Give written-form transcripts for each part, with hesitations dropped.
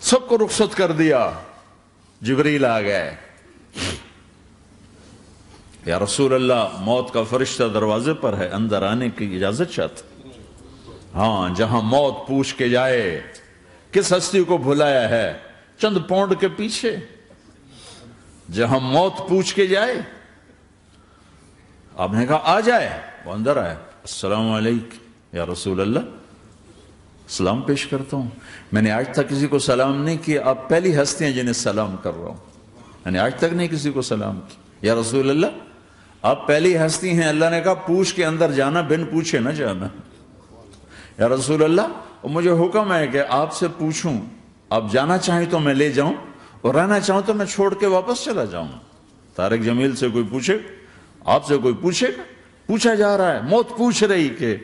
سب کو رخصت کر دیا. جبریل آ گئے. یا رسول اللہ موت کا فرشتہ دروازے پر ہے, اندر آنے کی اجازت چاہتا. ہاں, جہاں موت پوچھ کے جائے کس ہستی کو بھلایا ہے, چند پونڈ کے پیچھے. جہاں موت پوچھ کے جائے, آپ نے کہا آ جائے, وہ اندر آئے. السلام علیکم یا رسول اللہ, سلام پیش کرتا ہوں. میں نے آج تک کسی کو سلام نہیں کیا, آپ پہلی ہستی ہیں جنہیں سلام کر رہا ہوں. میں نے آج تک نہیں کسی کو سلام کیا. یا رسول اللہ آپ پہلی ہستی ہیں. اللہ نے کہا پوچھ کے اندر جانا, بن پوچھے نہ جانا. یا رسول اللہ مجھے حکم ہے کہ آپ سے پوچھوں, آپ جانا چاہیں تو میں لے جاؤں, اور رہنا چاہوں تو میں چھوڑ کے واپس چلا جاؤں. طارق جمیل سے کوئی پوچھے, آپ سے کوئی پوچھے, پوچھا جا رہا ہے, موت پوچھ رہی کہ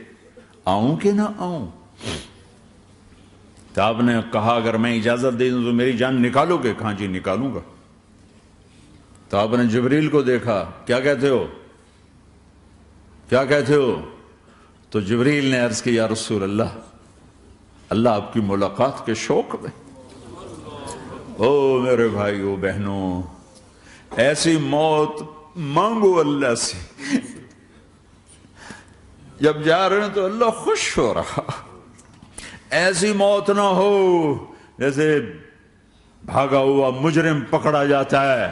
آؤں کہ نہ آؤں. تو آپ نے کہا اگر میں اجازت دے دوں تو میری جان نکالو گے؟ کہاں جی نکالوں گا. تو آپ نے جبریل کو دیکھا, کیا کہتے ہو, کیا کہتے ہو؟ تو جبریل نے عرض کی یا رسول اللہ, اللہ آپ کی ملاقات کے شوق میں. او میرے بھائیو بہنوں, ایسی موت مانگو اللہ سے. جب جا رہے ہیں تو اللہ خوش ہو رہا. ایسی موت نہ ہو جیسے بھاگا ہوا مجرم پکڑا جاتا ہے,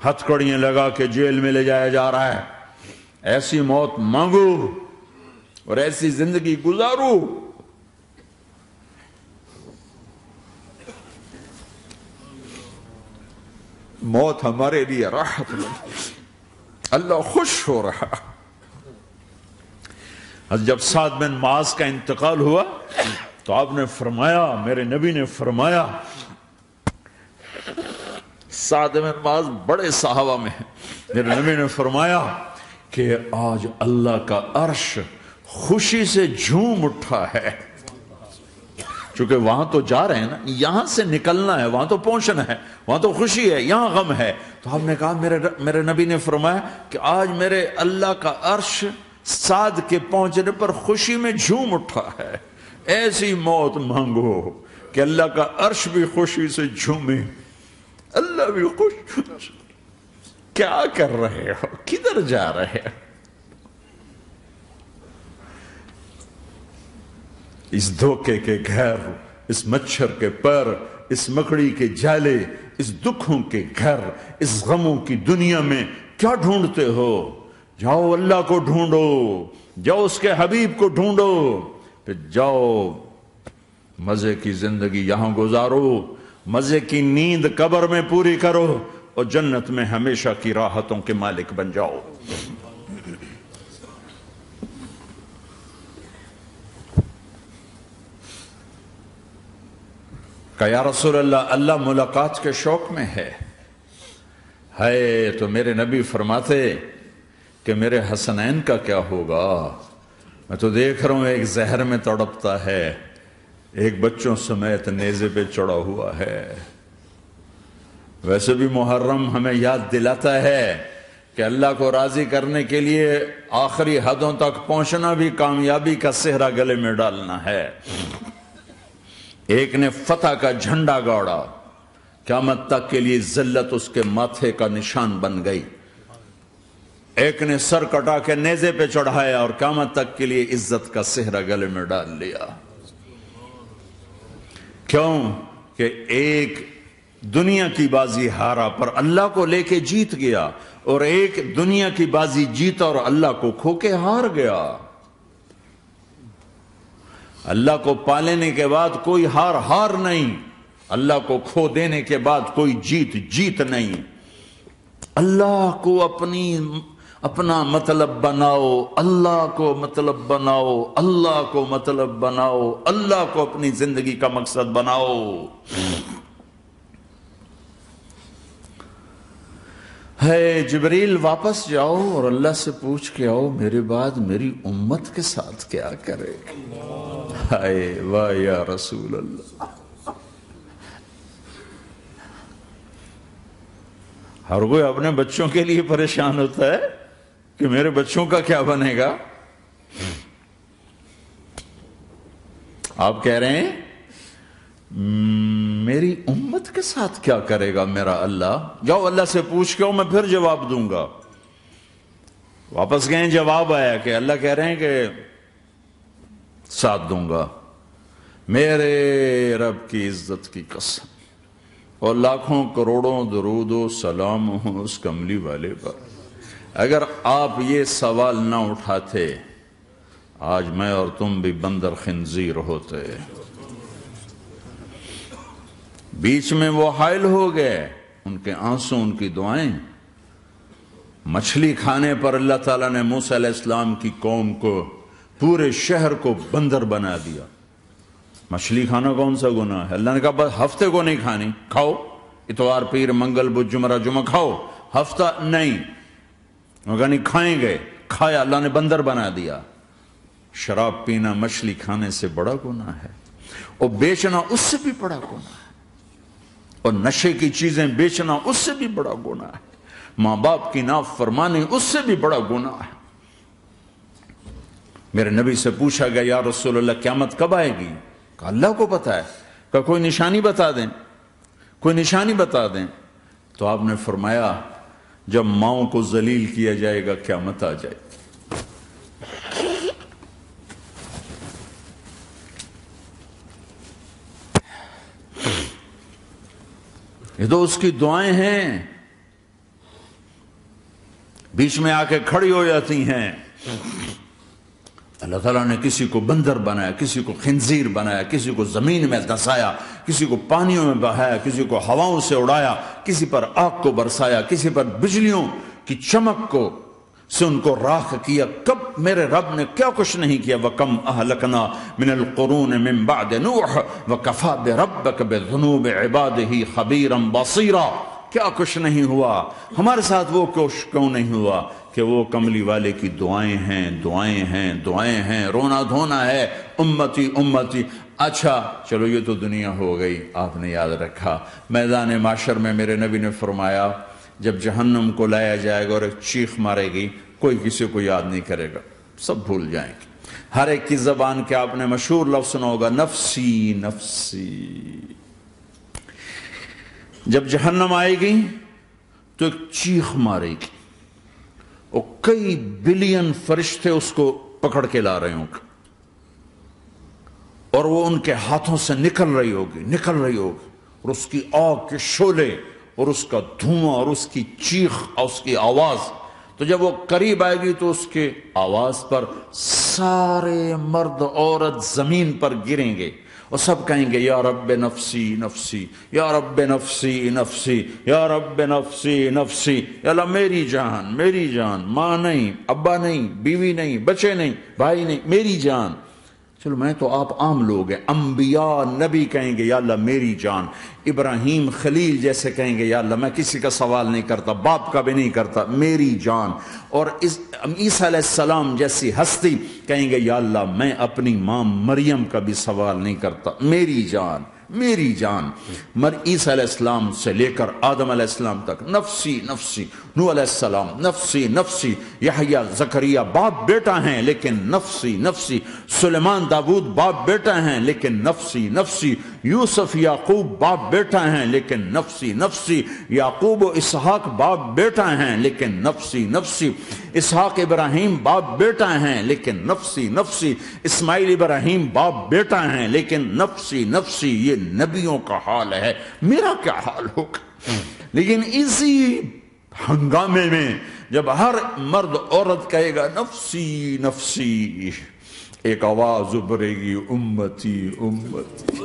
ہتھکڑیاں لگا کے جیل میں لے جایا جا رہا ہے. ایسی موت مانگو اور ایسی زندگی گزارو. موت ہمارے لیے راحت نہیں, اللہ خوش ہو رہا. جب سعد بن معاذ کا انتقال ہوا تو آپ نے فرمایا, میرے نبی نے فرمایا, سعد بن معاذ بڑے صحابہ میں ہیں, میرے نبی نے فرمایا کہ آج اللہ کا عرش خوشی سے جھوم اٹھا ہے. چونکہ وہاں تو جا رہے ہیں نا, یہاں سے نکلنا ہے, وہاں تو پہنچنا ہے, وہاں تو خوشی ہے, یہاں غم ہے. تو آپ نے کہا, میرے نبی نے فرمایا کہ آج میرے اللہ کا عرش سعد کے پہنچنے پر خوشی میں جھوم اٹھا ہے. ایسی موت مانگو کہ اللہ کا عرش بھی خوشی سے جھومے, اللہ بھی خوش. کیا کر رہے ہو, کدھر جا رہے ہو؟ اس دھوکے کے گھر, اس مچھر کے پر, اس مکڑی کے جالے, اس دکھوں کے گھر, اس غموں کی دنیا میں کیا ڈھونڈتے ہو؟ جاؤ اللہ کو ڈھونڈو, جاؤ اس کے حبیب کو ڈھونڈو, پھر جاؤ مزے کی زندگی یہاں گزارو, مزے کی نیند قبر میں پوری کرو, اور جنت میں ہمیشہ کی راحتوں کے مالک بن جاؤ. کہ یا رسول اللہ, اللہ ملاقات کے شوق میں ہے. تو میرے نبی فرماتے کہ میرے حسنین کا کیا ہوگا؟ میں تو دیکھ رہا ہوں ایک زہر میں تڑپتا ہے, ایک بچوں سمیت نیزے پہ چڑھا ہوا ہے. ویسے بھی محرم ہمیں یاد دلاتا ہے کہ اللہ کو راضی کرنے کے لیے آخری حدوں تک پہنچنا بھی کامیابی کا صحرا گلے میں ڈالنا ہے. ایک نے فتح کا جھنڈا گاڑا, قیامت تک کے لیے ذلت اس کے ماتھے کا نشان بن گئی. ایک نے سر کٹا کے نیزے پہ چڑھایا اور قیامت تک کے لیے عزت کا صحرا گلے میں ڈال لیا. کیوں کہ ایک دنیا کی بازی ہارا پر اللہ کو لے کے جیت گیا, اور ایک دنیا کی بازی جیتا اور اللہ کو کھو کے ہار گیا. اللہ کو پالینے کے بعد کوئی ہار نہیں, اللہ کو کھو دینے کے بعد کوئی جیت نہیں. اللہ کو اپنا مطلب بناؤ, اللہ کو مطلب بناؤ, اللہ کو مطلب بناؤ, اللہ کو اپنی زندگی کا مقصد بناؤ. ہے جبریل واپس جاؤ اور اللہ سے پوچھ کے آؤ میرے بعد میری امت کے ساتھ کیا کرے. ہائے واہ یا رسول اللہ. ہر کوئی اپنے بچوں کے لیے پریشان ہوتا ہے کہ میرے بچوں کا کیا بنے گا. آپ کہہ رہے ہیں میری امت کے ساتھ کیا کرے گا میرا اللہ؟ جاؤ اللہ سے پوچھ کے میں پھر جواب دوں گا۔ واپس گئے، جواب آیا کہ اللہ کہہ رہے ہیں کہ ساتھ دوں گا۔ میرے رب کی عزت کی قسم، اور لاکھوں کروڑوں درود و سلام ہوں اس کملی والے پر، اگر آپ یہ سوال نہ اٹھاتے آج میں اور تم بھی بندر خنزیر ہوتے۔ بیچ میں وہ حائل ہو گئے، ان کے آنسو، ان کی دعائیں۔ مچھلی کھانے پر اللہ تعالیٰ نے موسیٰ علیہ السلام کی قوم کو، پورے شہر کو بندر بنا دیا۔ مچھلی کھانا کون سا گناہ ہے؟ اللہ نے کہا بس ہفتے کو نہیں کھانی، کھاؤ اتوار پیر منگل بدھ جمعہ جمعہ کھاؤ، ہفتہ نہیں۔ وہ کہا نہیں کھائیں گے، کھایا، اللہ نے بندر بنا دیا۔ شراب پینا مچھلی کھانے سے بڑا گناہ ہے، اور بیچنا اس سے بھی بڑا گناہ ہے، اور نشے کی چیزیں بیچنا اس سے بھی بڑا گناہ ہے، ماں باپ کی نافرمانی اس سے بھی بڑا گناہ ہے۔ میرے نبی سے پوچھا گیا یا رسول اللہ قیامت کب آئے گی؟ کہا اللہ کو پتا ہے۔ کہا کوئی نشانی بتا دیں، کوئی نشانی بتا دیں۔ تو آپ نے فرمایا جب ماؤں کو ذلیل کیا جائے گا قیامت آ جائے گی۔ یہ تو اس کی دعائیں ہیں، بیچ میں آ کے کھڑی ہو جاتی ہیں۔ اللہ تعالیٰ نے کسی کو بندر بنایا، کسی کو خنزیر بنایا، کسی کو زمین میں دھسایا، کسی کو پانیوں میں بہایا، کسی کو ہواؤں سے اڑایا، کسی پر آگ کو برسایا، کسی پر بجلیوں کی چمک کو سے ان کو راکھ کیا۔ کب میرے رب نے کیا کچھ نہیں کیا۔ وَكَمْ أَهْلَكْنَا مِنَ الْقُرُونِ مِنْ بَعْدِ نُوحٍ وَكَفَى بِرَبِّكَ بِذُنُوبِ عِبَادِهِ خَبِيرًا بَصِيرًا۔ کیا کچھ نہیں ہوا، ہمارے ساتھ وہ کچھ کیوں نہیں ہوا کہ وہ کملی والے کی دعائیں ہیں، دعائیں ہیں، دعائیں ہیں، رونا دھونا ہے، امتی امتی۔ اچھا چلو یہ تو دنیا ہو گئی، آپ نے یاد رکھا میدان معاشر میں میرے نبی نے فرمایا جب جہنم کو لایا جائے گا اور ایک چیخ مارے گی، کوئی کسی کو یاد نہیں کرے گا، سب بھول جائیں گے۔ ہر ایک کی زبان کے آپ نے مشہور لفظ سنا ہوگا نفسی نفسی۔ جب جہنم آئے گی تو ایک چیخ مارے گی، اور کئی بلین فرشتے اس کو پکڑ کے لا رہے ہوں گے، اور وہ ان کے ہاتھوں سے نکل رہی ہوگی، اور اس کی آگ کے شعلے اور اس کا دھواں اور اس کی چیخ اور اس کی آواز۔ تو جب وہ قریب آئے گی تو اس کے آواز پر سارے مرد عورت زمین پر گریں گے، اور سب کہیں گے یا رب نفسی نفسی، یا رب نفسی نفسی، یا رب نفسی نفسی۔ یا اللہ میری جان، میری جان، ماں نہیں، ابا نہیں، بیوی نہیں، بچے نہیں، بھائی نہیں، میری جان۔ چلو میں تو آپ عام لوگ ہیں، انبیاء نبی کہیں گے یا اللہ میری جان، ابراہیم خلیل جیسے کہیں گے یا اللہ میں کسی کا سوال نہیں کرتا، باپ کا بھی نہیں کرتا، میری جان۔ اور عیسیٰ علیہ السلام جیسی ہستی کہیں گے یا اللہ میں اپنی ماں مریم کا بھی سوال نہیں کرتا، میری جان، میری جان۔ عیسیٰ علیہ السلام سے لے کر آدم علیہ السلام تک نفسی نفسی، نوح علیہ السلام نفسی نفسی، یحییٰ زکریہ باپ بیٹا ہیں لیکن نفسی نفسی، سلیمان داؤد باپ بیٹا ہیں لیکن نفسی نفسی، یوسف یعقوب باپ بیٹا ہیں لیکن نفسی نفسی، یعقوب و اسحاق باپ بیٹا ہیں لیکن نفسی نفسی، اسحاق ابراہیم باپ بیٹا ہیں لیکن نفسی نفسی، اسماعیل ابراہیم باپ بیٹا ہیں لیکن نفسی نفسی۔ یہ نبیوں کا حال ہے، میرا کیا حال ہوگا؟ لیکن اسی ہنگامے میں جب ہر مرد عورت کہے گا نفسی نفسی، ایک آواز ابھرے گی امتی امتی،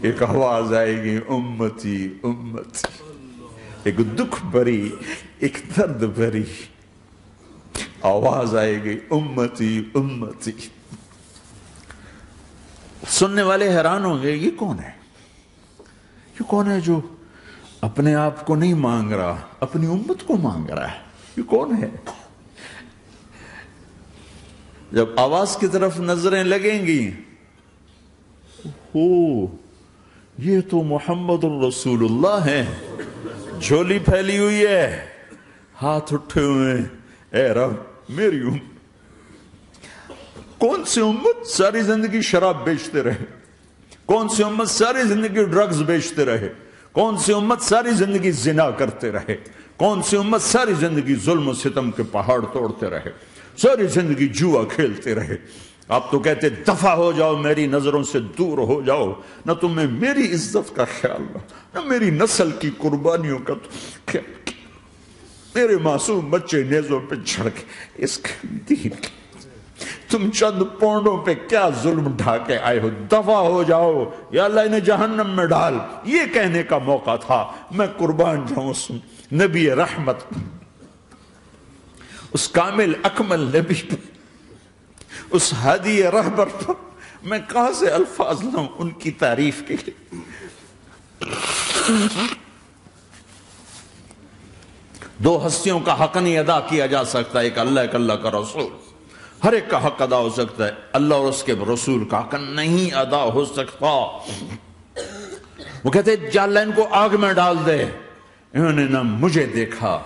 ایک آواز آئے گی امتی امتی، ایک دکھ بھری، ایک درد بھری آواز آئے گی امتی امتی۔ سننے والے حیران ہوں گے یہ کون ہے، یہ کون ہے جو اپنے آپ کو نہیں مانگ رہا، اپنی امت کو مانگ رہا ہے، یہ کون ہے؟ جب آواز کی طرف نظریں لگیں گی، یہ تو محمد الرسول اللہ ہے، جھولی پھیلی ہوئی ہے، ہاتھ اٹھے ہوئے، اے رب میری امت۔ کون سی امت؟ ساری زندگی شراب بیچتے رہے، کون سی امت ساری زندگی ڈرگز بیچتے رہے؟ کون سی امت ساری زندگی زنا کرتے رہے؟ کون سی امت ساری زندگی ظلم و ستم کے پہاڑ توڑتے رہے؟ ساری زندگی جوا کھیلتے رہے؟ آپ تو کہتے دفع ہو جاؤ، میری نظروں سے دور ہو جاؤ، نہ تمہیں میری عزت کا خیال نہ میری نسل کی قربانیوں کا خیال، میرے معصوم بچے نیزوں پہ چڑھ کے اس دین کے تم چند پونڈوں پہ کیا ظلم ڈھا کے آئے ہو؟ دفع ہو جاؤ، یا اللہ انہیں جہنم میں ڈال۔ یہ کہنے کا موقع تھا۔ میں قربان جاؤں اس نبی رحمت، اس کامل اکمل نبی پر، اس ہادی رہبر پر میں کہاں سے الفاظ لوں ان کی تعریف کے لیے؟ دو ہستیوں کا حق نہیں ادا کیا جا سکتا، ایک اللہ، ایک اللہ کا رسول۔ ہر ایک کا حق ادا ہو سکتا ہے، اللہ اور اس کے رسول کا حق نہیں ادا ہو سکتا۔ وہ کہتے ہیں یا اللہ ان کو آگ میں ڈال دے۔ انہوں نے نہ مجھے دیکھا،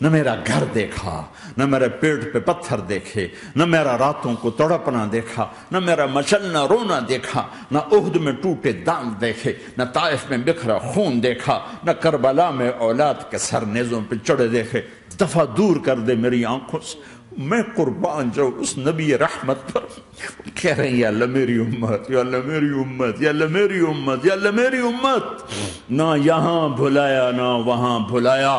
نہ میرا گھر دیکھا، نہ میرے پیٹ پہ پتھر دیکھے، نہ میرا راتوں کو تڑپنا دیکھا، نہ میرا مچلنا رونا دیکھا، نہ احد میں ٹوٹے دانت دیکھے، نہ طائف میں بکھرا خون دیکھا، نہ کربلا میں اولاد کے سر نیزوں پہ چڑھے دیکھے۔ دفعہ دور کر دے میری آنکھوں سے۔ میں قربان جاؤں اس نبی رحمت پر۔ کہہ رہے ہیں یا اللہ میری امت، یا اللہ میری امت، یا اللہ میری امت، یا اللہ میری امت۔ نہ یہاں بھلایا نہ وہاں بھلایا۔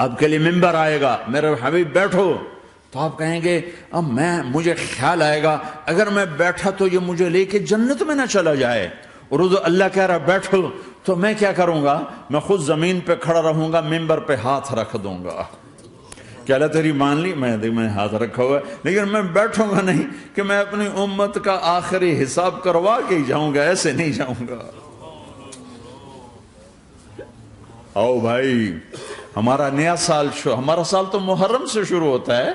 آپ کے لیے ممبر آئے گا، میرے حبیب بیٹھو، تو آپ کہیں گے اب مجھے خیال آئے گا اگر میں بیٹھا تو یہ مجھے لے کے جنت میں نہ چلا جائے، اور اللہ کہہ رہا بیٹھو تو میں کیا کروں گا؟ میں خود زمین پہ کھڑا رہوں گا، ممبر پہ ہاتھ رکھ دوں گا۔ کہ اللہ تیری مان لی، میں ہاتھ رکھا ہوا ہے، لیکن میں بیٹھوں گا نہیں کہ میں اپنی امت کا آخری حساب کروا کے ہی جاؤں گا، ایسے نہیں جاؤں گا۔ آؤ بھائی، ہمارا نیا سال ہمارا سال تو محرم سے شروع ہوتا ہے۔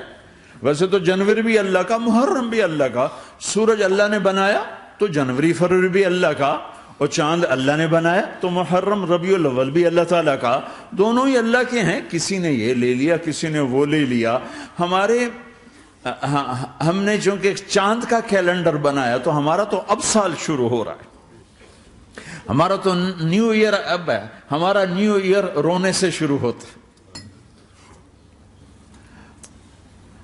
ویسے تو جنوری بھی اللہ کا، محرم بھی اللہ کا، سورج اللہ نے بنایا تو جنوری فروری بھی اللہ کا، اور چاند اللہ نے بنایا تو محرم ربیع الاول بھی اللہ تعالیٰ کا، دونوں ہی اللہ کے ہیں۔ کسی نے یہ لے لیا، کسی نے وہ لے لیا۔ ہم نے چونکہ چاند کا کیلنڈر بنایا تو ہمارا تو اب سال شروع ہو رہا ہے، ہمارا تو نیو ایئر اب ہے، ہمارا نیو ایئر رونے سے شروع ہوتا ہے۔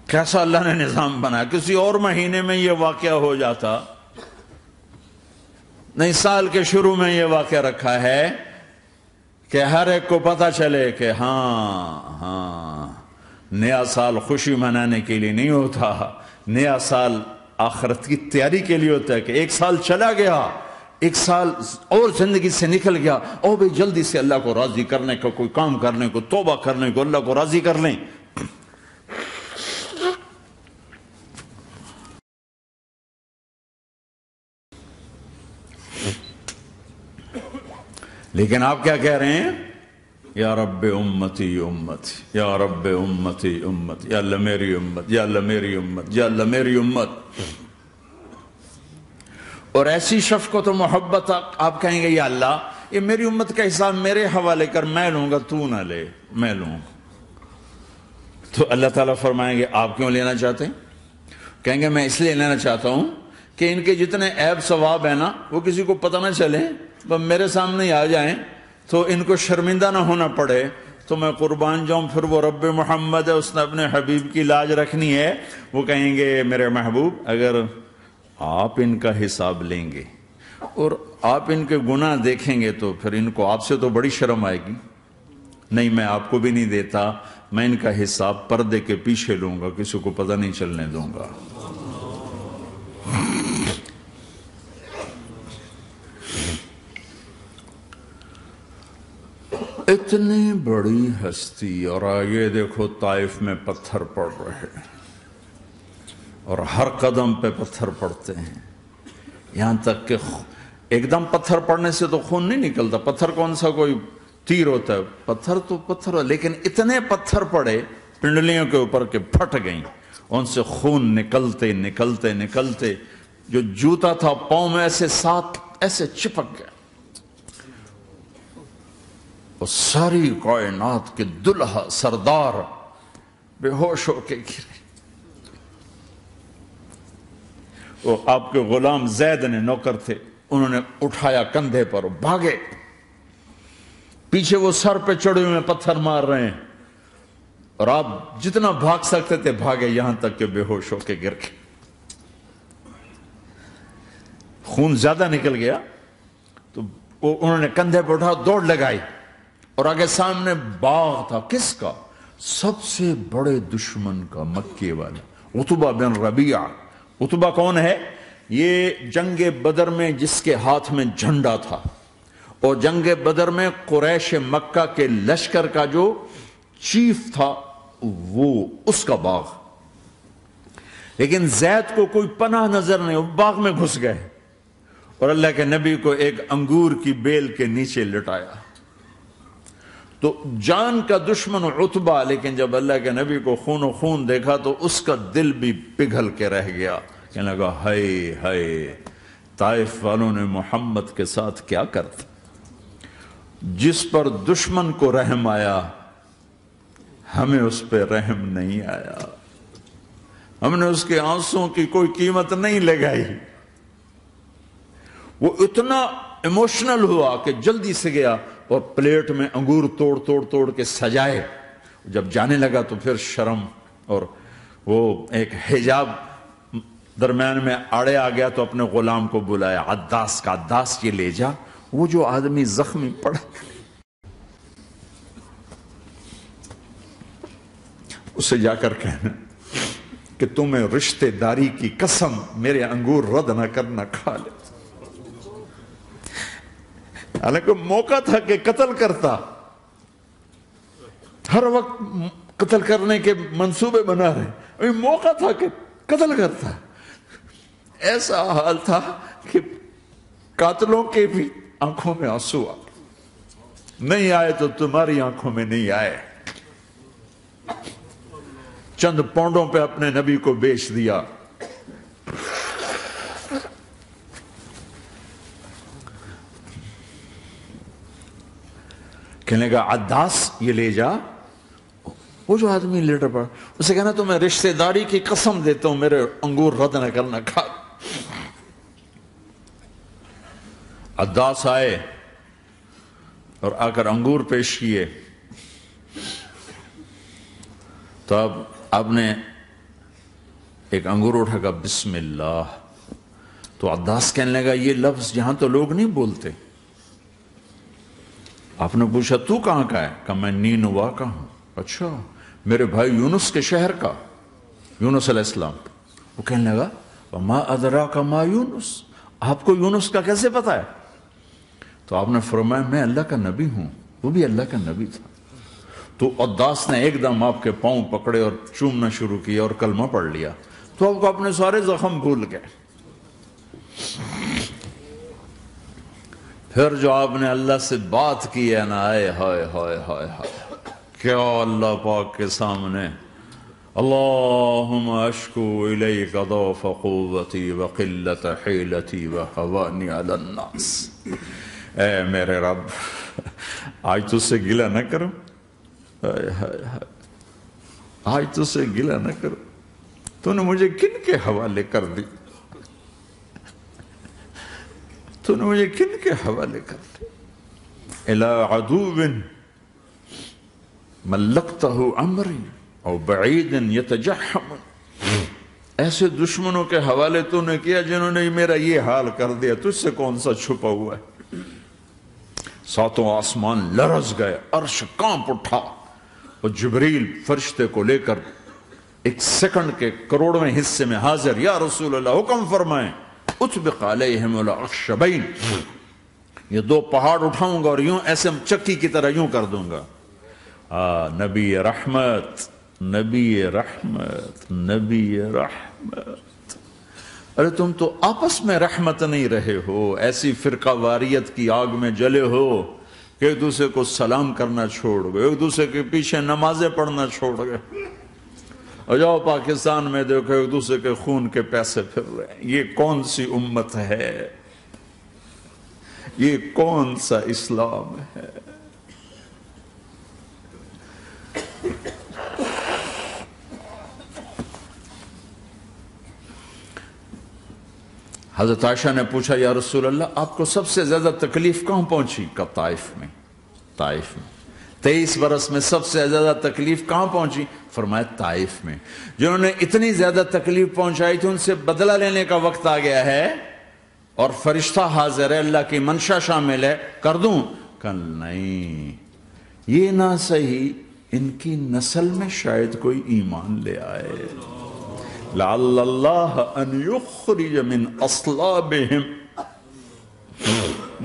کیسا اللہ نے نظام بنایا، کسی اور مہینے میں یہ واقعہ ہو جاتا، نہیں سال کے شروع میں یہ واقعہ رکھا ہے کہ ہر ایک کو پتا چلے کہ ہاں نیا سال خوشی منانے کے لیے نہیں ہوتا، نیا سال آخرت کی تیاری کے لیے ہوتا ہے۔ کہ ایک سال چلا گیا، ایک سال اور زندگی سے نکل گیا، اور بھی جلدی سے اللہ کو راضی کرنے کا کوئی کام کرنے کو، توبہ کرنے کو، اللہ کو راضی کر لیں۔ لیکن آپ کیا کہہ رہے ہیں؟ یا رب امتی امتی، یا رب امتی امتی، یا اللہ میری امت، یا اللہ میری امت، یا اللہ میری امت۔ اور ایسی شفقت و محبت آپ کہیں گے یا اللہ یہ میری امت کا حساب میرے حوالے کر، میں لوں گا، تو نہ لے، میں لوں۔ تو اللہ تعالیٰ فرمائیں گے آپ کیوں لینا چاہتے ہیں؟ کہیں گے میں اس لیے لینا چاہتا ہوں کہ ان کے جتنے عیب ثواب ہیں نا وہ کسی کو پتہ نہ چلے، بس میرے سامنے ہی آ جائیں تو ان کو شرمندہ نہ ہونا پڑے، تو میں قربان جاؤں۔ پھر وہ رب محمد ہے، اس نے اپنے حبیب کی لاج رکھنی ہے، وہ کہیں گے میرے محبوب اگر آپ ان کا حساب لیں گے اور آپ ان کے گناہ دیکھیں گے تو پھر ان کو آپ سے تو بڑی شرم آئے گی۔ نہیں، میں آپ کو بھی نہیں دیتا، میں ان کا حساب پردے کے پیچھے لوں گا، کسی کو پتہ نہیں چلنے دوں گا۔ اتنی بڑی ہستی، اور آگے دیکھو طائف میں پتھر پڑ رہے ہیں، اور ہر قدم پہ پتھر پڑتے ہیں، یہاں تک کہ ایک دم پتھر پڑنے سے تو خون نہیں نکلتا، پتھر کون سا کوئی تیر ہوتا ہے، پتھر تو پتھر، لیکن اتنے پتھر پڑے پنڈلیوں کے اوپر کہ پھٹ گئیں، ان سے خون نکلتے نکلتے نکلتے جو جوتا تھا پاؤں میں ایسے ساتھ ایسے چپک گیا، اور ساری کائنات کے دلہا سردار بے ہوش ہو کے گرے۔ وہ آپ کے غلام زید نے نوکر تھے، انہوں نے اٹھایا کندھے پر، بھاگے، پیچھے وہ سر پہ چڑھے ہوئے پتھر مار رہے ہیں، اور آپ جتنا بھاگ سکتے تھے بھاگے، یہاں تک کہ بے ہوش ہو کے گر گئے، خون زیادہ نکل گیا تو انہوں نے کندھے پہ اٹھا، دوڑ لگائی، اور آگے سامنے باغ تھا، کس کا؟ سب سے بڑے دشمن کا، مکے والا عتبہ بن ربیعہ۔ عتبہ کون ہے؟ یہ جنگ بدر میں جس کے ہاتھ میں جھنڈا تھا، اور جنگ بدر میں قریش مکہ کے لشکر کا جو چیف تھا، وہ اس کا باغ۔ لیکن زید کو کوئی پناہ نظر نہیں، وہ باغ میں گھس گئے، اور اللہ کے نبی کو ایک انگور کی بیل کے نیچے لٹایا۔ تو جان کا دشمن عتبہ، لیکن جب اللہ کے نبی کو خون و خون دیکھا تو اس کا دل بھی پگھل کے رہ گیا، کہنے لگا ہائے ہائے، طائف والوں نے محمد کے ساتھ کیا کرتا۔ جس پر دشمن کو رحم آیا، ہمیں اس پہ رحم نہیں آیا، ہم نے اس کے آنسوں کی کوئی قیمت نہیں لگائی۔ وہ اتنا ایموشنل ہوا کہ جلدی سے گیا اور پلیٹ میں انگور توڑ کے سجائے۔ جب جانے لگا تو پھر شرم اور وہ ایک حجاب درمیان میں آڑے آ گیا، تو اپنے غلام کو بلایا، عداس کا، عداس یہ لے جا وہ جو آدمی زخمی پڑا، اسے جا کر کہنا کہ تمہیں رشتہ داری کی قسم میرے انگور رد نہ کرنا، کھا لے۔ حالانکہ موقع تھا کہ قتل کرتا، ہر وقت قتل کرنے کے منصوبے بنا رہے، ابھی موقع تھا کہ قتل کرتا۔ ایسا حال تھا کہ قاتلوں کے بھی آنکھوں میں آنسو آ نہیں آئے تو تمہاری آنکھوں میں نہیں آئے۔ چند پونڈوں پہ اپنے نبی کو بیچ دیا۔ کہنے کا عداس یہ لے جا، وہ جو آدمی لیٹر پڑا، اسے کہنا تو میں رشتہ داری کی قسم دیتا ہوں میرے انگور رد نہ کرنا، کھا۔ عداس آئے اور آ کر انگور پیش کیے، تو اب آپ نے ایک انگور اٹھا کر بسم اللہ، تو عداس کہنے لگا یہ لفظ یہاں تو لوگ نہیں بولتے۔ آپ نے پوچھا تو کہاں کا ہے؟ کہا میں نینوا کا ہوں۔ اچھا، میرے بھائی یونس کے شہر کا، یونس علیہ السلام۔ وہ کہنے لگا وما ادراک ما یونس، آپ کو یونس کا کیسے پتا ہے؟ تو آپ نے فرمایا میں اللہ کا نبی ہوں، وہ بھی اللہ کا نبی تھا۔ تو عداس نے ایک دم آپ کے پاؤں پکڑے اور چومنا شروع کیا اور کلمہ پڑھ لیا، تو آپ کو اپنے سارے زخم بھول گئے۔ پھر جو آپ نے اللہ سے بات کی ہے نا، آئے ہائے ہائے ہائے ہائے، کیا اللہ پاک کے سامنے اللہم اشکو الیک ضعف قوتی وقلت حیلتی وہوانی علی الناس۔ اے میرے رب، آج تجھ سے گلہ نہ کروں، آج تجھ سے گلہ نہ کروں، تو نے مجھے کن کے حوالے کر دی، تو نے مجھے کن کے حوالے کر دی؟ الی عدو ملکتہ امری او بعید یتجحم، ایسے دشمنوں کے حوالے تو نے کیا جنہوں نے میرا یہ حال کر دیا، تجھ سے کون سا چھپا ہوا ہے؟ ساتوں آسمان لرز گئے، عرش کانپ اٹھا، اور جبریل فرشتے کو لے کر ایک سیکنڈ کے کروڑویں حصے میں حاضر، یا رسول اللہ حکم فرمائیں اطبق علیہم الاخشبین، یہ دو پہاڑ اٹھاؤں گا اور یوں ایسے چکی کی طرح یوں کر دوں گا۔ نبی رحمت، نبی رحمت، نبی رحمت۔ ارے تم تو آپس میں رحمت نہیں رہے ہو، ایسی فرقہ واریت کی آگ میں جلے ہو کہ ایک دوسرے کو سلام کرنا چھوڑ گئے، ایک دوسرے کے پیچھے نمازیں پڑھنا چھوڑ گئے، اور جاؤ پاکستان میں دیکھو ایک دوسرے کے خون کے پیسے پھر رہے ہیں۔ یہ کون سی امت ہے؟ یہ کون سا اسلام ہے؟ حضرت عائشہ نے پوچھا یا رسول اللہ آپ کو سب سے زیادہ تکلیف کہاں پہنچی؟ کب؟ طائف میں۔ طائف میں 23 برس میں سب سے زیادہ تکلیف کہاں پہنچی؟ فرمایا طائف میں۔ جنہوں نے اتنی زیادہ تکلیف پہنچائی تھی ان سے بدلہ لینے کا وقت آ گیا ہے، اور فرشتہ حاضر ہے، اللہ کی منشا شامل ہے، کر دوں؟ کہ نہیں، یہ نہ صحیح، ان کی نسل میں شاید کوئی ایمان لے آئے، لعل اللہ ان یخرج من اصلابہم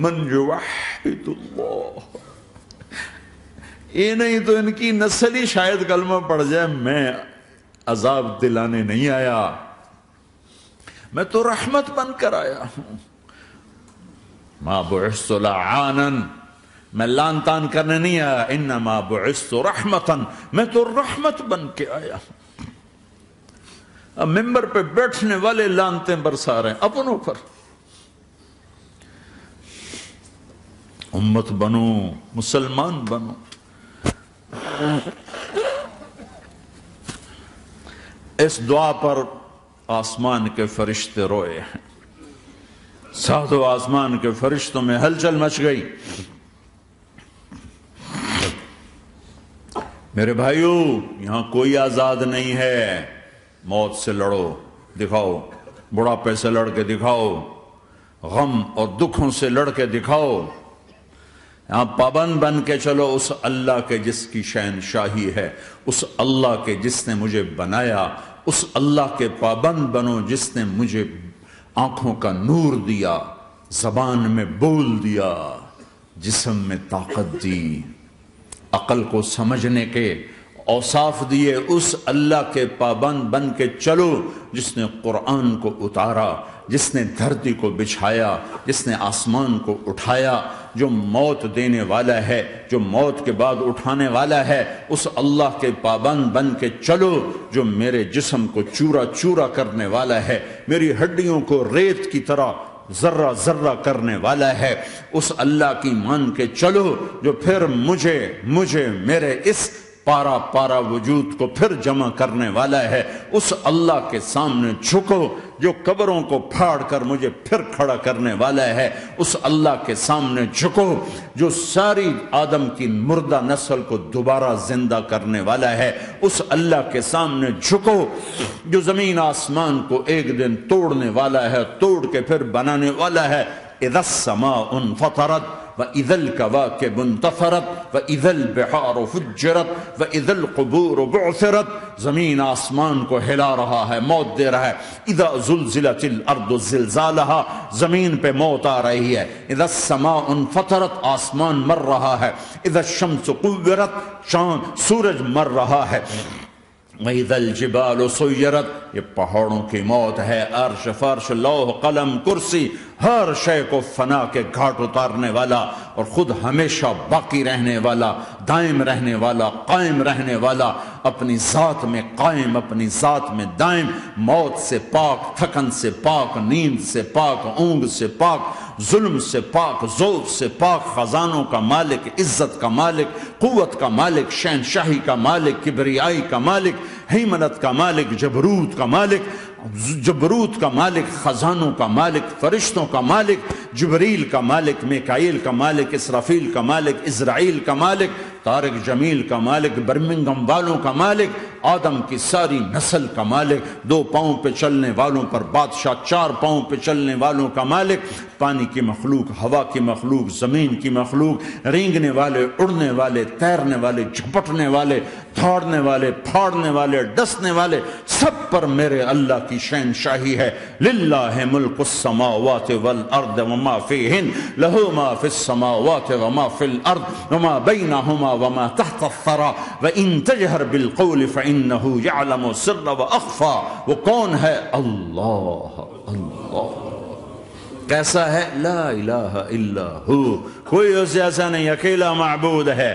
من یوحد اللہ۔ یہ نہیں تو ان کی نسل ہی شاید کلمہ پڑ جائے، میں عذاب دلانے نہیں آیا، میں تو رحمت بن کر آیا ہوں۔ ما بعثت لعانا، میں لان تان کرنے نہیں آیا، انما بعثت رحمتا، میں تو رحمت بن کے آیا ہوں۔ اب ممبر پہ بیٹھنے والے لانتیں برسا رہے ہیں اپنوں پر۔ امت بنو، مسلمان بنو۔ اس دعا پر آسمان کے فرشتے روئے ہیں، ساتوں آسمان کے فرشتوں میں ہلچل مچ گئی۔ میرے بھائیو، یہاں کوئی آزاد نہیں ہے، موت سے لڑو، دکھاؤ، بڑھاپے سے لڑ کے دکھاؤ، غم اور دکھوں سے لڑ کے دکھاؤ، یہاں پابند بن کے چلو اس اللہ کے جس کی شہنشاہی ہے، اس اللہ کے جس نے مجھے بنایا، اس اللہ کے پابند بنو جس نے مجھے آنکھوں کا نور دیا، زبان میں بول دیا، جسم میں طاقت دی، عقل کو سمجھنے کے اوصاف دیے، اس اللہ کے پابند بن کے چلو جس نے قرآن کو اتارا، جس نے دھرتی کو بچھایا، جس نے آسمان کو اٹھایا، جو موت دینے والا ہے، جو موت کے بعد اٹھانے والا ہے، اس اللہ کے پابند بن کے چلو جو میرے جسم کو چورا چورا کرنے والا ہے، میری ہڈیوں کو ریت کی طرح ذرہ ذرہ کرنے والا ہے، اس اللہ کی مان کے چلو جو پھر مجھے میرے اس پارا پارا وجود کو پھر جمع کرنے والا ہے، اس اللہ کے سامنے جھکو جو قبروں کو پھاڑ کر مجھے پھر کھڑا کرنے والا ہے، اس اللہ کے سامنے جھکو جو ساری آدم کی مردہ نسل کو دوبارہ زندہ کرنے والا ہے، اس اللہ کے سامنے جھکو جو زمین آسمان کو ایک دن توڑنے والا ہے، توڑ کے پھر بنانے والا ہے۔ اذا السماء انفطرت وَإِذَا الْكَوَاكِبُ انتَثَرَتْ وَإِذَا الْبِحَارُ فُجِّرَتْ وَإِذَا الْقُبُورُ بُعْثِرَتْ، زمین آسمان کو ہلا رہا ہے، موت دے رہا ہے۔ اِذَا زُلْزِلَتِ الْأَرْضُ زِلْزَالَهَا، زمین پہ موت آ رہی ہے۔ اِذَا السَّمَاءُ انفطرت، آسمان مر رہا ہے۔ اِذَا الشَّمْسُ قُوِّرَتْ، چاند سورج مر رہا ہے۔ وَإِذَا الْجِبَالُ سُيِّرَتْ، یہ پہاڑوں کی موت ہے۔ عرش فرش لوح قلم کرسی ہر شے کو فنا کے گھاٹ اتارنے والا اور خود ہمیشہ باقی رہنے والا، دائم رہنے والا، قائم رہنے والا، اپنی ذات میں قائم، اپنی ذات میں دائم، موت سے پاک، تھکن سے پاک، نیند سے پاک، اونگ سے پاک، ظلم سے پاک، ذوق سے پاک، خزانوں کا مالک، عزت کا مالک، قوت کا مالک، شہنشاہی کا مالک، کبریائی کا مالک، ہیمنت کا مالک، جبروت کا مالک، جبروت کا مالک، خزانوں کا مالک، فرشتوں کا مالک، جبریل کا مالک، میکائیل کا مالک، اسرافیل کا مالک، اسرائیل کا مالک، طارق جمیل کا مالک، برمنگم والوں کا مالک، آدم کی ساری نسل کا مالک، 2 پاؤں پہ چلنے والوں پر بادشاہ، 4 پاؤں پہ چلنے والوں کا مالک، پانی کی مخلوق، ہوا کی مخلوق، زمین کی مخلوق، رینگنے والے، اڑنے والے، تیرنے والے، جھپٹنے والے، دھاڑنے والے، پھاڑنے والے، ڈسنے والے، سب پر میرے اللہ کی شہنشاہی ہے۔ للہ ملک السماوات والارض وما فیہن، لہ ما فی السماوات وما فی الارض وما بینہما وما تحت الثری وان تجہر بالقول فانہ یعلم السر واخفی۔ وہ کون ہے؟ اللہ۔ اللہ کیسا ہے؟ لا الہ الا ہو، کوئی اس جیسا نہیں، اکیلا معبود ہے۔